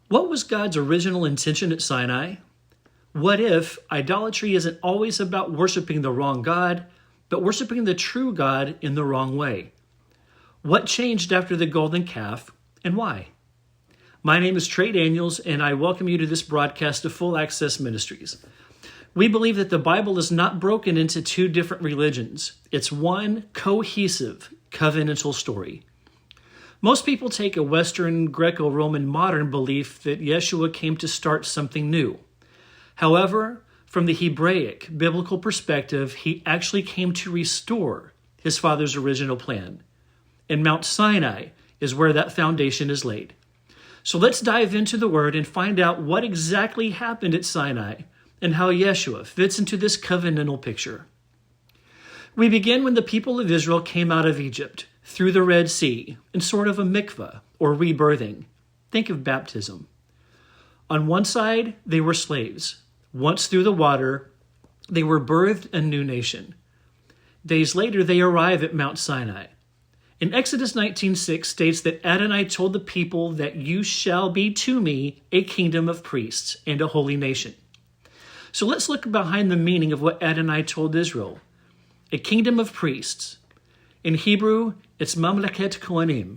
What was God's original intention at Sinai? What if idolatry isn't always about worshiping the wrong God, but worshiping the true God in the wrong way? What changed after the golden calf, and why? My name is Trey Daniels, and I welcome you to this broadcast of Full Access Ministries. We believe that the Bible is not broken into two different religions. It's one cohesive, covenantal story. Most people take a Western Greco-Roman modern belief that Yeshua came to start something new. However, from the Hebraic biblical perspective, he actually came to restore his Father's original plan. And Mount Sinai is where that foundation is laid. So let's dive into the Word and find out what exactly happened at Sinai and how Yeshua fits into this covenantal picture. We begin when the people of Israel came out of Egypt through the Red Sea in sort of a mikveh or rebirthing. Think of baptism. On one side, they were slaves. Once through the water, they were birthed a new nation. Days later, they arrive at Mount Sinai. In Exodus 19:6 states that Adonai told the people that you shall be to me a kingdom of priests and a holy nation. So let's look behind the meaning of what Adonai told Israel. A kingdom of priests. In Hebrew, it's mamleket kohanim.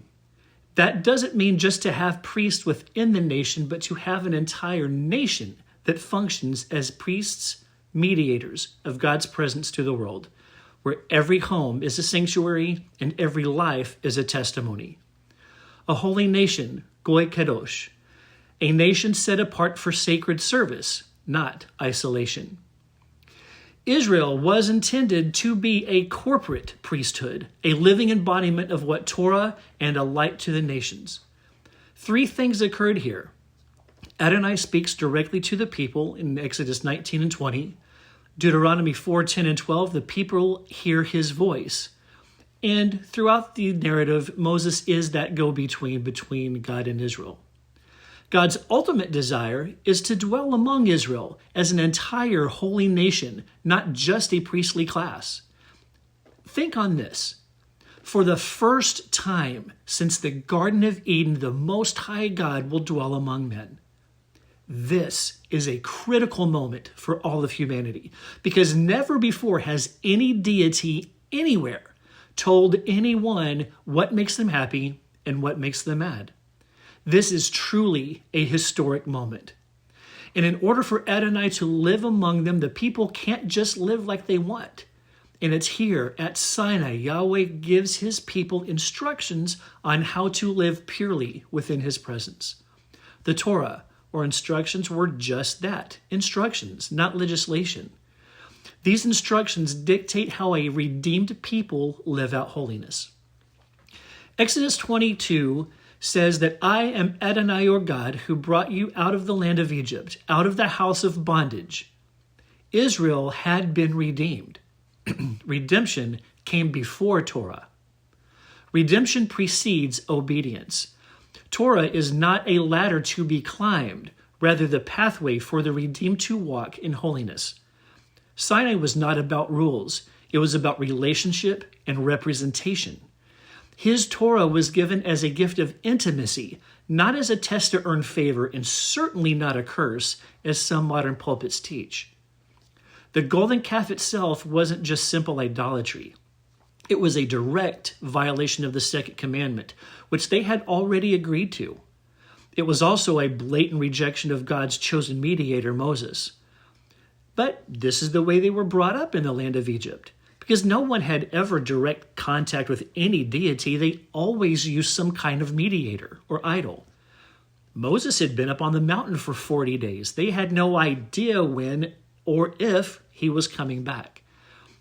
That doesn't mean just to have priests within the nation, but to have an entire nation that functions as priests, mediators of God's presence to the world, where every home is a sanctuary and every life is a testimony. A holy nation, Goy Kadosh, a nation set apart for sacred service, not isolation. Israel was intended to be a corporate priesthood, a living embodiment of what Torah and a light to the nations. Three things occurred here. Adonai speaks directly to the people in Exodus 19 and 20. Deuteronomy 4, 10, and 12, the people hear his voice. And throughout the narrative, Moses is that go-between between God and Israel. God's ultimate desire is to dwell among Israel as an entire holy nation, not just a priestly class. Think on this. For the first time since the Garden of Eden, the Most High God will dwell among men. This is a critical moment for all of humanity, because never before has any deity anywhere told anyone what makes them happy and what makes them mad. This is truly a historic moment. And in order for Adonai to live among them, the people can't just live like they want. And it's here at Sinai, Yahweh gives his people instructions on how to live purely within his presence. The Torah, or instructions, were just that, instructions, not legislation. These instructions dictate how a redeemed people live out holiness. Exodus 22 says that I am Adonai your God who brought you out of the land of Egypt, out of the house of bondage. Israel had been redeemed. Redemption came before Torah. Redemption precedes obedience. Torah is not a ladder to be climbed, rather the pathway for the redeemed to walk in holiness. Sinai was not about rules. It was about relationship and representation. His Torah was given as a gift of intimacy, not as a test to earn favor, and certainly not a curse, as some modern pulpits teach. The golden calf itself wasn't just simple idolatry. It was a direct violation of the second commandment, which they had already agreed to. It was also a blatant rejection of God's chosen mediator, Moses. But this is the way they were brought up in the land of Egypt. Because no one had ever direct contact with any deity, they always used some kind of mediator or idol. Moses had been up on the mountain for 40 days. They had no idea when or if he was coming back.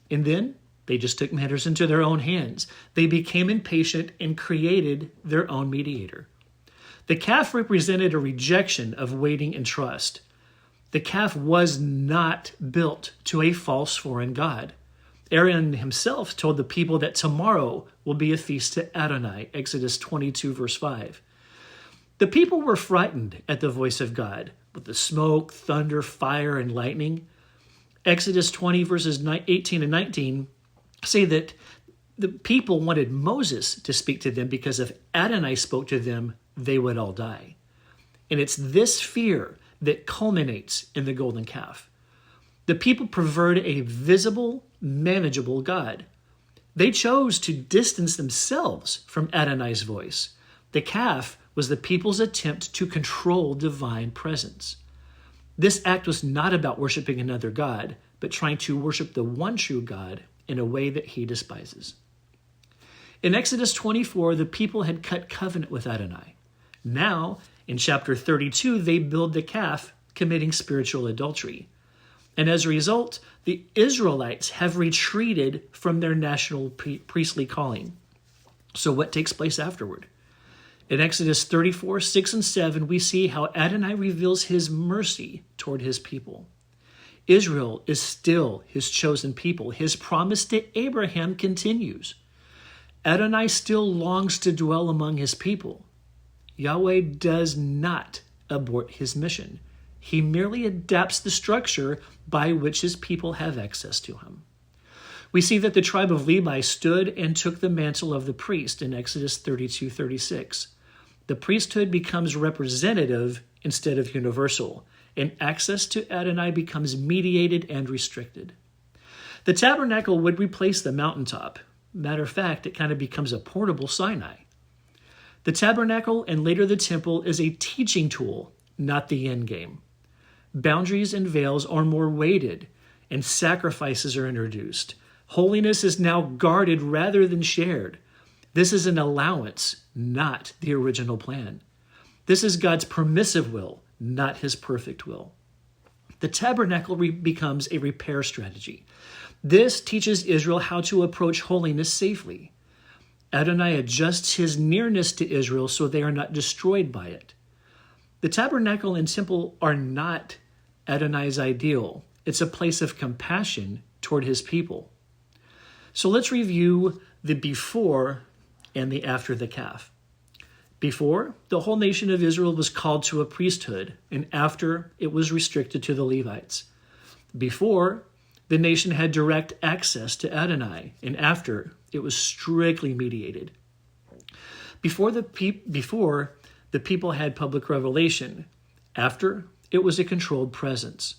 And then they just took matters into their own hands. They became impatient and created their own mediator. The calf represented a rejection of waiting and trust. The calf was not built to a false foreign god. Aaron himself told the people that tomorrow will be a feast to Adonai, Exodus 22, verse 5. The people were frightened at the voice of God, with the smoke, thunder, fire, and lightning. Exodus 20, verses 18 and 19 say that the people wanted Moses to speak to them because if Adonai spoke to them, they would all die. And it's this fear that culminates in the golden calf. The people preferred a visible, manageable God. They chose to distance themselves from Adonai's voice. The calf was the people's attempt to control divine presence. This act was not about worshiping another God, but trying to worship the one true God in a way that he despises. In Exodus 24, the people had cut covenant with Adonai. Now, in chapter 32, they build the calf, committing spiritual adultery. And as a result, the Israelites have retreated from their national priestly calling. So what takes place afterward? In Exodus 34, 6 and 7, we see how Adonai reveals his mercy toward his people. Israel is still his chosen people. His promise to Abraham continues. Adonai still longs to dwell among his people. Yahweh does not abort his mission. He merely adapts the structure by which his people have access to him. We see that the tribe of Levi stood and took the mantle of the priest in Exodus 32:36. The priesthood becomes representative instead of universal, and access to Adonai becomes mediated and restricted. The tabernacle would replace the mountaintop. Matter of fact, it kind of becomes a portable Sinai. The tabernacle and later the temple is a teaching tool, not the end game. Boundaries and veils are more weighted, and sacrifices are introduced. Holiness is now guarded rather than shared. This is an allowance, not the original plan. This is God's permissive will, not his perfect will. The tabernacle becomes a repair strategy. This teaches Israel how to approach holiness safely. Adonai adjusts his nearness to Israel so they are not destroyed by it. The tabernacle and temple are not Adonai's ideal. It's a place of compassion toward his people. So let's review the before and the after the calf. Before, the whole nation of Israel was called to a priesthood, and after, it was restricted to the Levites. Before, the nation had direct access to Adonai, and after, it was strictly mediated. Before, the people had public revelation. After, it was a controlled presence.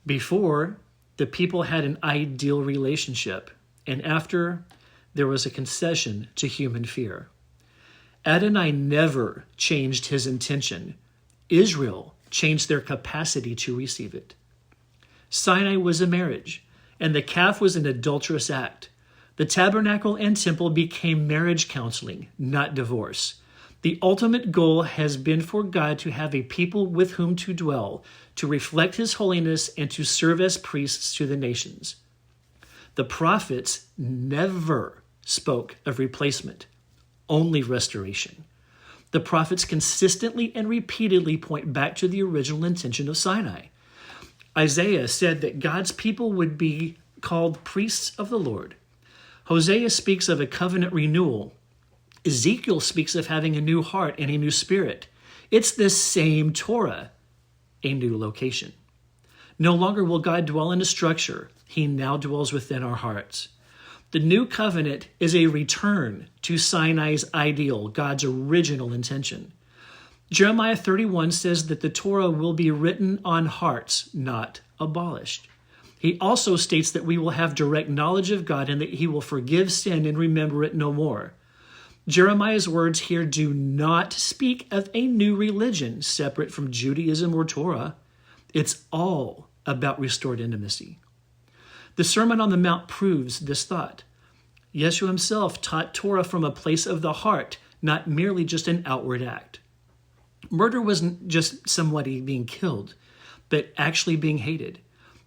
Before, the people had an ideal relationship, and after, there was a concession to human fear. Adonai never changed his intention. Israel changed their capacity to receive it. Sinai was a marriage, and the calf was an adulterous act. The tabernacle and temple became marriage counseling, not divorce. The ultimate goal has been for God to have a people with whom to dwell, to reflect his holiness, and to serve as priests to the nations. The prophets never spoke of replacement, only restoration. The prophets consistently and repeatedly point back to the original intention of Sinai. Isaiah said that God's people would be called priests of the Lord. Hosea speaks of a covenant renewal. Ezekiel speaks of having a new heart and a new spirit. It's the same Torah, a new location. No longer will God dwell in a structure. He now dwells within our hearts. The new covenant is a return to Sinai's ideal, God's original intention. Jeremiah 31 says that the Torah will be written on hearts, not abolished. He also states that we will have direct knowledge of God and that he will forgive sin and remember it no more. Jeremiah's words here do not speak of a new religion separate from Judaism or Torah. It's all about restored intimacy. The Sermon on the Mount proves this thought. Yeshua himself taught Torah from a place of the heart, not merely just an outward act. Murder wasn't just somebody being killed, but actually being hated.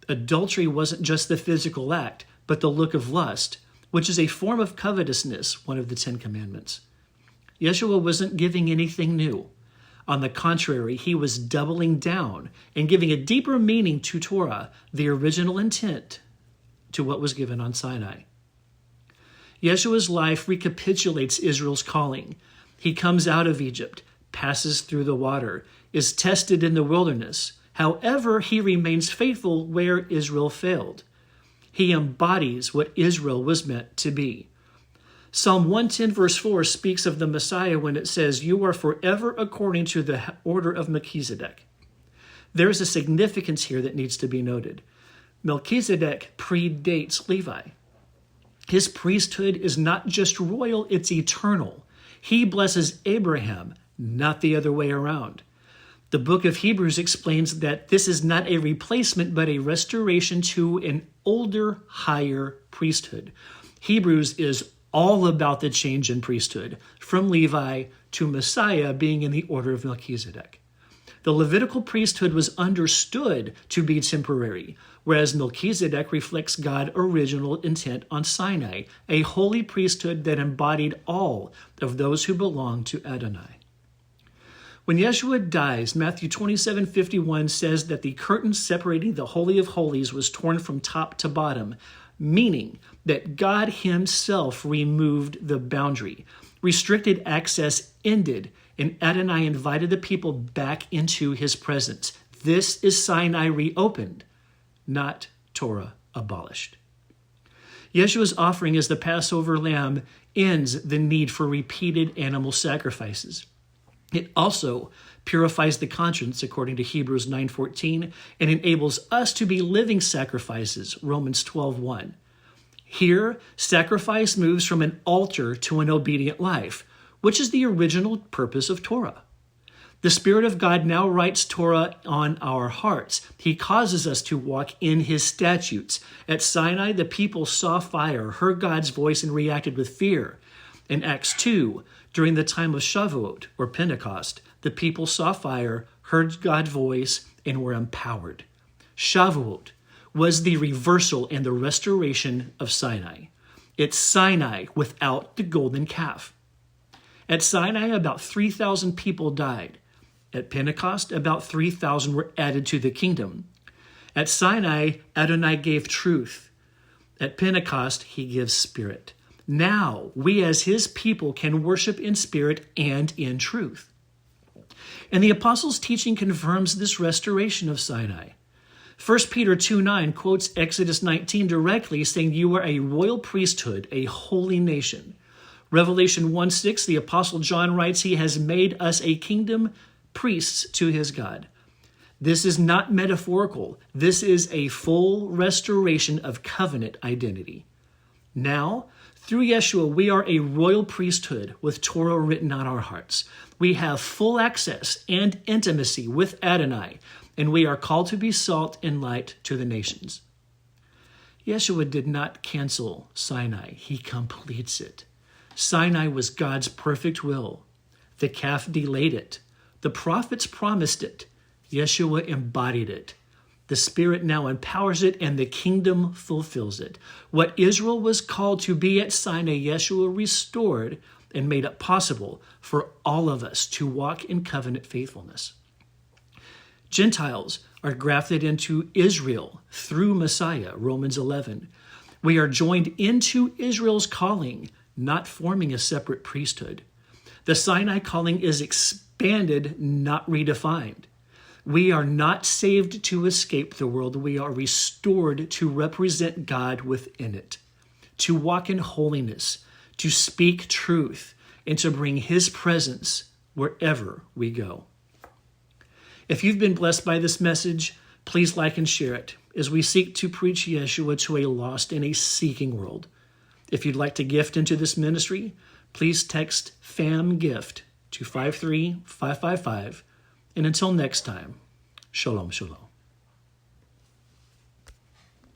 Adultery wasn't just the physical act, but the look of lust, which is a form of covetousness, one of the 10 Commandments. Yeshua wasn't giving anything new. On the contrary, he was doubling down and giving a deeper meaning to Torah, the original intent, to what was given on Sinai. Yeshua's life recapitulates Israel's calling. He comes out of Egypt, passes through the water, is tested in the wilderness. However, he remains faithful where Israel failed. He embodies what Israel was meant to be. Psalm 110 verse 4 speaks of the Messiah when it says, "You are forever according to the order of Melchizedek." There is a significance here that needs to be noted. Melchizedek predates Levi. His priesthood is not just royal, it's eternal. He blesses Abraham, not the other way around. The book of Hebrews explains that this is not a replacement, but a restoration to an older, higher priesthood. Hebrews is all about the change in priesthood, from Levi to Messiah being in the order of Melchizedek. The Levitical priesthood was understood to be temporary, whereas Melchizedek reflects God's original intent on Sinai, a holy priesthood that embodied all of those who belong to Adonai. When Yeshua dies, Matthew 27:51 says that the curtain separating the Holy of Holies was torn from top to bottom, meaning that God himself removed the boundary. Restricted access ended, and Adonai invited the people back into his presence. This is Sinai reopened, not Torah abolished. Yeshua's offering as the Passover lamb ends the need for repeated animal sacrifices. It also purifies the conscience, according to Hebrews 9:14, and enables us to be living sacrifices, Romans 12:1. Here, sacrifice moves from an altar to an obedient life, which is the original purpose of Torah. The Spirit of God now writes Torah on our hearts. He causes us to walk in his statutes. At Sinai, the people saw fire, heard God's voice, and reacted with fear. In Acts 2, during the time of Shavuot, or Pentecost, the people saw fire, heard God's voice, and were empowered. Shavuot was the reversal and the restoration of Sinai. It's Sinai without the golden calf. At Sinai, about 3,000 people died. At Pentecost, about 3,000 were added to the kingdom. At Sinai, Adonai gave truth. At Pentecost, he gives spirit. Now, we as his people can worship in spirit and in truth. And the apostles' teaching confirms this restoration of Sinai. 1 Peter 2:9 quotes Exodus 19 directly, saying, "You are a royal priesthood, a holy nation." Revelation 1:6, the apostle John writes, "He has made us a kingdom, priests to his God." This is not metaphorical. This is a full restoration of covenant identity. Now, through Yeshua, we are a royal priesthood with Torah written on our hearts. We have full access and intimacy with Adonai, and we are called to be salt and light to the nations. Yeshua did not cancel Sinai. He completes it. Sinai was God's perfect will. The calf delayed it. The prophets promised it. Yeshua embodied it. The Spirit now empowers it, and the kingdom fulfills it. What Israel was called to be at Sinai, Yeshua restored and made it possible for all of us to walk in covenant faithfulness. Gentiles are grafted into Israel through Messiah, Romans 11. We are joined into Israel's calling, not forming a separate priesthood. The Sinai calling is expanded, not redefined. We are not saved to escape the world. We are restored to represent God within it, to walk in holiness, to speak truth, and to bring his presence wherever we go. If you've been blessed by this message, please like and share it as we seek to preach Yeshua to a lost and a seeking world. If you'd like to gift into this ministry, please text FAMGIFT to 53555. And until next time, shalom, shalom.